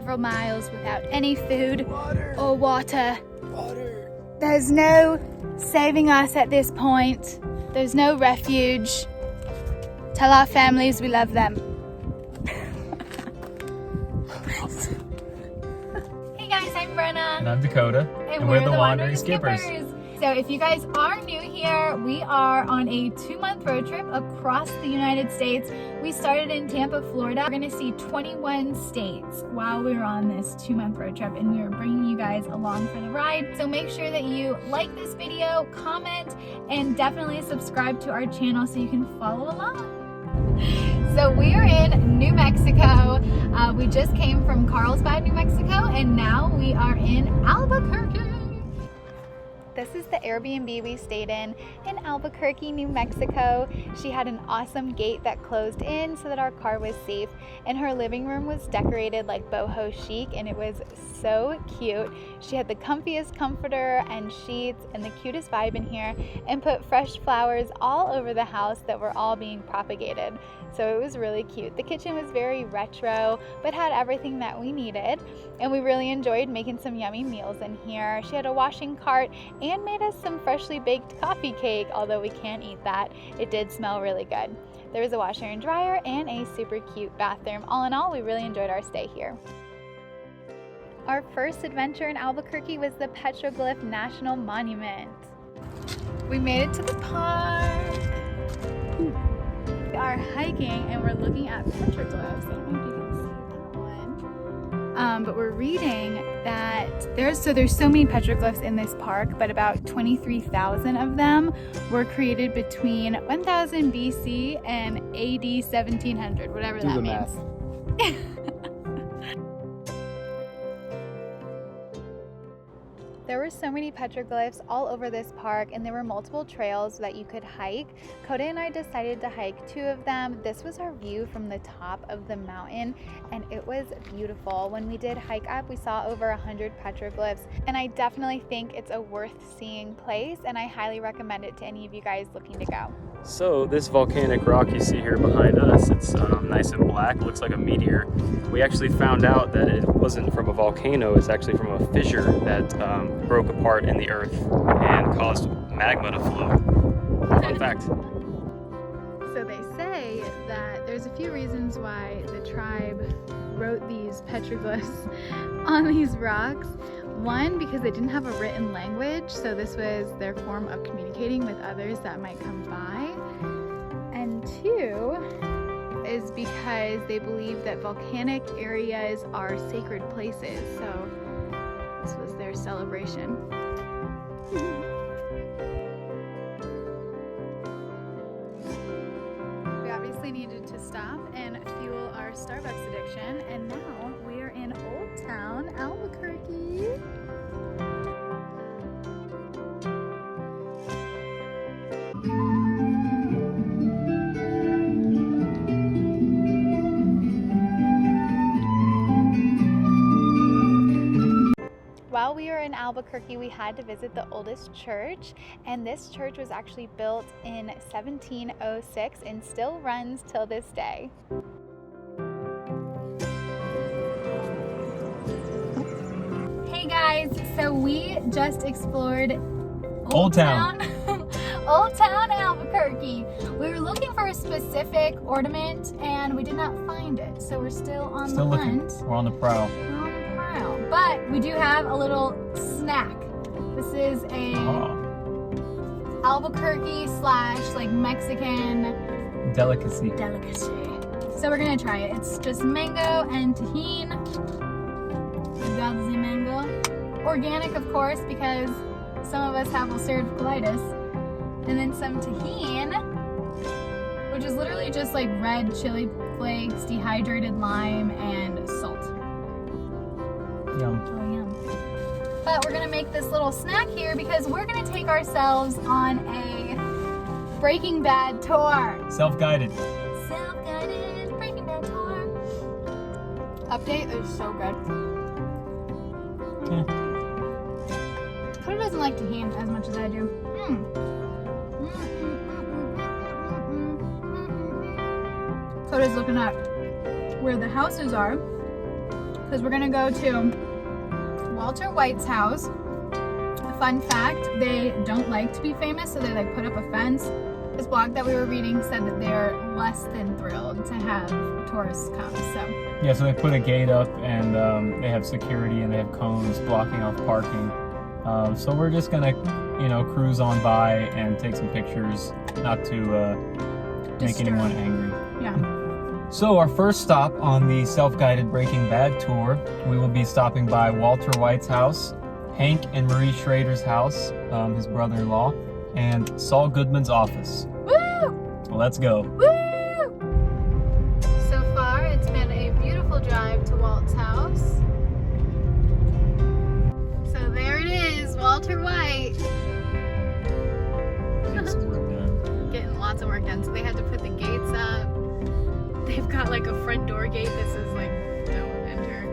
several miles without any food or water. There's no saving us at this point. There's no refuge. Tell our families we love them. Hey guys, I'm Brenna. And I'm Dakota. And we're the Wandering Skippers. So if you guys are new here, we are on a 2-month road trip across the United States. We started in Tampa, Florida. We're gonna see 21 states while we're on this 2-month road trip, and we're bringing you guys along for the ride. So make sure that you like this video, comment, and definitely subscribe to our channel so you can follow along. So we are in New Mexico. We just came from Carlsbad, New Mexico, and now we are in Albuquerque. This is the Airbnb we stayed in Albuquerque, New Mexico. She had an awesome gate that closed in so that our car was safe, and her living room was decorated like boho chic, and it was so cute. She had the comfiest comforter and sheets and the cutest vibe in here, and put fresh flowers all over the house that were all being propagated. So it was really cute. The kitchen was very retro, but had everything that we needed, and we really enjoyed making some yummy meals in here. She had a washing cart and made us some freshly baked coffee cake, although we can't eat that. It did smell really good. There was a washer and dryer and a super cute bathroom. All in all, we really enjoyed our stay here. Our first adventure in Albuquerque was the Petroglyph National Monument. We made it to the park. We are hiking and we're looking at petroglyphs. I don't know if you can see that one. But we're reading that there's so many petroglyphs in this park, but about 23,000 of them were created between 1000 BC and AD 1700, whatever that means. There were so many petroglyphs all over this park, and there were multiple trails that you could hike. Dakota and I decided to hike 2 of them. This was our view from the top of the mountain, and it was beautiful. When we did hike up, we saw over 100 petroglyphs, and I definitely think it's a worth seeing place, and I highly recommend it to any of you guys looking to go. So this volcanic rock you see here behind us, it's nice and black, looks like a meteor. We actually found out that it wasn't from a volcano, it's actually from a fissure that broke apart in the earth and caused magma to flow. Fun fact. So they say that there's a few reasons why the tribe wrote these petroglyphs on these rocks. One, because they didn't have a written language, so this was their form of communicating with others that might come by. And 2 is because they believe that volcanic areas are sacred places, so this was their celebration. We obviously needed to stop and fuel our Starbucks addiction, and now we are in Old Town, Albuquerque. While we were in Albuquerque, we had to visit the oldest church, and this church was actually built in 1706 and still runs till this day. Hey guys, so we just explored Old Town. Old Town Albuquerque. We were looking for a specific ornament and we did not find it, so we're still on the hunt. We're on the prowl. But we do have a little snack. This is a Albuquerque / like Mexican delicacy. So we're gonna try it. It's just mango and tahini. We've got the mango. Organic, of course, because some of us have ulcerative colitis. And then some tahini, which is literally just like red chili flakes, dehydrated lime, and salt. Yum. Oh, yum. But we're gonna make this little snack here because we're gonna take ourselves on a Breaking Bad tour. Self-guided. Self-guided Breaking Bad tour. Update is so good. Dakota doesn't like tahini as much as I do. Dakota's looking at where the houses are. because we're gonna go to Walter White's house. Fun fact, they don't like to be famous, so they like put up a fence. This blog that we were reading said that they're less than thrilled to have tourists come. So yeah, so they put a gate up and they have security and they have cones blocking off parking. So we're just gonna, you know, cruise on by and take some pictures, not to make anyone angry. Yeah. So our first stop on the self-guided Breaking Bad tour, we will be stopping by Walter White's house, Hank and Marie Schrader's house, his brother-in-law, and Saul Goodman's office. Woo! Let's go. Woo! So far, it's been a beautiful drive to Walt's house. So there it is, Walter White. Getting some work done. Getting lots of work done. So they had to put the gates up. They've got like a front door gate that says like, don't enter.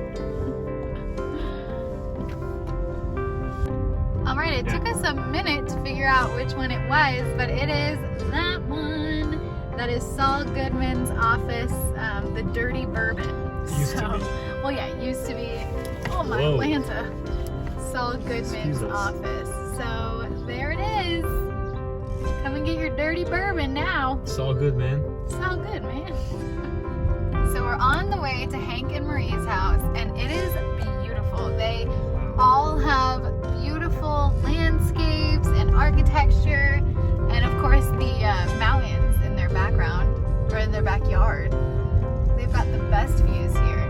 All right, it took us a minute to figure out which one it was, but it is that one. That is Saul Goodman's office, the Dirty Bourbon. Used to be. Well, yeah, it used to be. Oh my Whoa. Atlanta. Saul Goodman's office. So there it is. Come and get your dirty bourbon now. It's all good, man. It's all good, man. So we're on the way to Hank and Marie's house, and it is beautiful. They all have beautiful landscapes and architecture, and of course the mountains in their background, or in their backyard. They've got the best views here.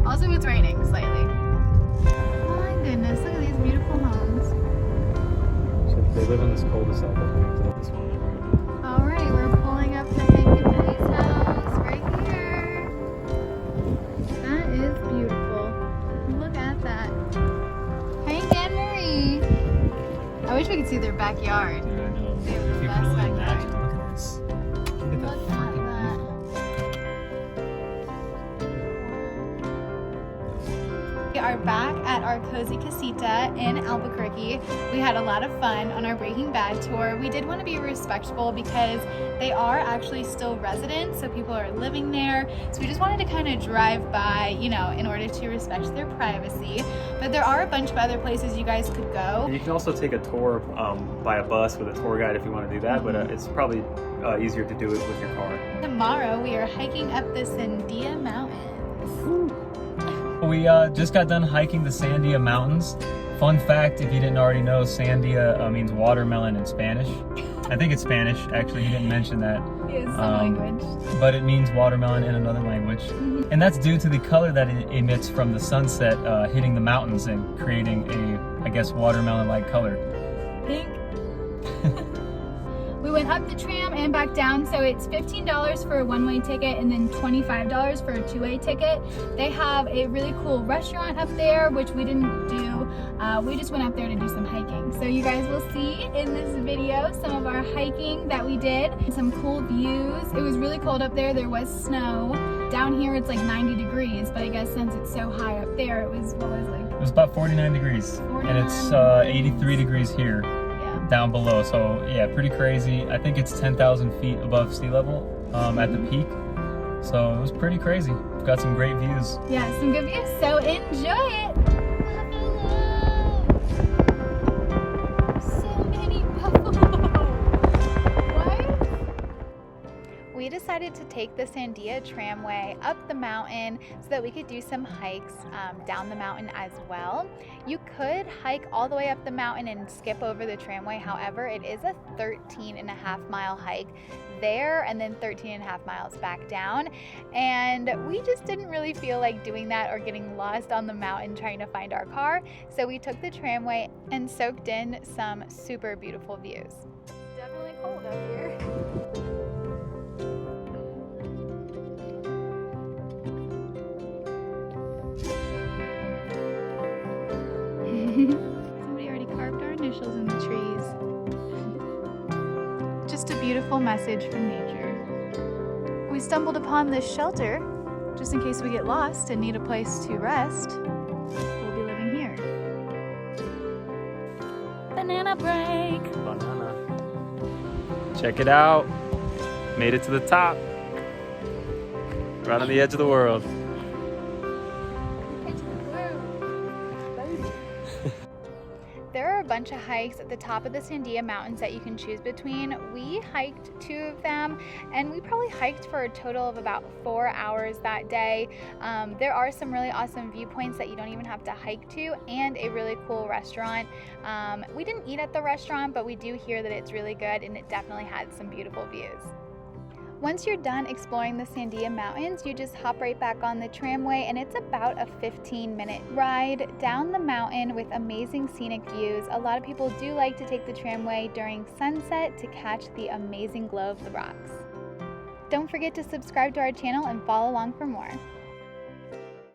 Also, it's raining slightly. Oh my goodness, look at these beautiful homes. So they live in this cul-de-sac up here. This one. Alright, we're pulling up to Hank and Marie's house right here. That is beautiful. Look at that. Hank and Marie. I wish we could see their backyard. Dude, I know. They have the If you best can only backyard. imagine, look at this. Look at that Look freaking at view. that. We are back at our cozy casita in Albuquerque. We had a lot of fun on our Breaking Bad tour. We did want to be respectful because they are actually still residents, so people are living there. So we just wanted to kind of drive by, you know, in order to respect their privacy. But there are a bunch of other places you guys could go. And you can also take a tour by a bus with a tour guide if you want to do that, but it's probably easier to do it with your car. Tomorrow we are hiking up the Sandia Mountains. We just got done hiking the Sandia Mountains. Fun fact, if you didn't already know, Sandia means watermelon in Spanish. I think it's Spanish, actually, he didn't mention that. Is some language. But it means watermelon in another language. And that's due to the color that it emits from the sunset hitting the mountains and creating a, I guess, watermelon-like color. Pink. We went up the tram and back down, so it's $15 for a one-way ticket and then $25 for a two-way ticket. They have a really cool restaurant up there, which we didn't do. We just went up there to do some hiking. So you guys will see in this video some of our hiking that we did. Some cool views. It was really cold up there. There was snow. Down here it's like 90 degrees, but I guess since it's so high up there, it was, what was it like? It was about 49 degrees. 49 and it's 83 degrees here. Yeah. Down below, so yeah, pretty crazy. I think it's 10,000 feet above sea level at the peak, so it was pretty crazy. We've got some great views. Yeah, some good views, so enjoy it. So many buffalo. What? We decided to take the Sandia tramway up the mountain so that we could do some hikes down the mountain as well. You could hike all the way up the mountain and skip over the tramway. However, it is a 13.5-mile hike there and then 13.5 miles back down. And we just didn't really feel like doing that or getting lost on the mountain trying to find our car. So we took the tramway and soaked in some super beautiful views. It's definitely cold up here. Somebody already carved our initials in the trees. Just a beautiful message from nature. We stumbled upon this shelter just in case we get lost and need a place to rest. We'll be living here. Banana break. Banana. Check it out. Made it to the top. Right on the edge of the world. Edge bunch of hikes at the top of the Sandia Mountains that you can choose between. We hiked 2 of them, and we probably hiked for a total of about 4 hours that day. There are some really awesome viewpoints that you don't even have to hike to, and a really cool restaurant. We didn't eat at the restaurant, but we do hear that it's really good, and it definitely had some beautiful views. Once you're done exploring the Sandia Mountains, you just hop right back on the tramway, and it's about a 15-minute ride down the mountain with amazing scenic views. A lot of people do like to take the tramway during sunset to catch the amazing glow of the rocks. Don't forget to subscribe to our channel and follow along for more.